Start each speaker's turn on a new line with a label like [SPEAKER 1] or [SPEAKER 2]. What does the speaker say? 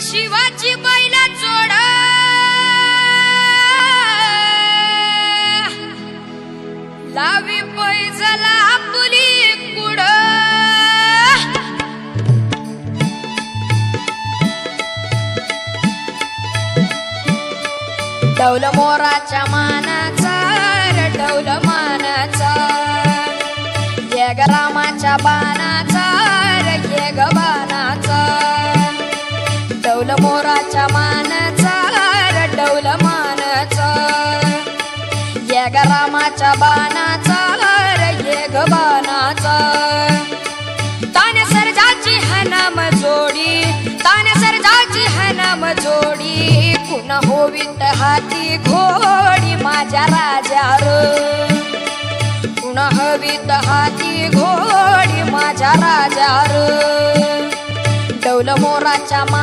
[SPEAKER 1] शिवाची बैला जोड लावी पैजला आपुली कुड डौल मोराच्या मानाचा डौल मानाचा ये ग रामाच्या बाणाचा ये ग बाणाचा डौल मोराच्या मानाचा डौल मानाचा ये ग रामाच्या बाणाचा ये ग बाणाचा ताने सरजाची हनम जोडी ताने सरजाची हनम जोडी कुणा होवीत हाती घोडी माझ्या राजार कुणा हवीत हाती घोडी माझ्या राजार डौल मोराच्या मान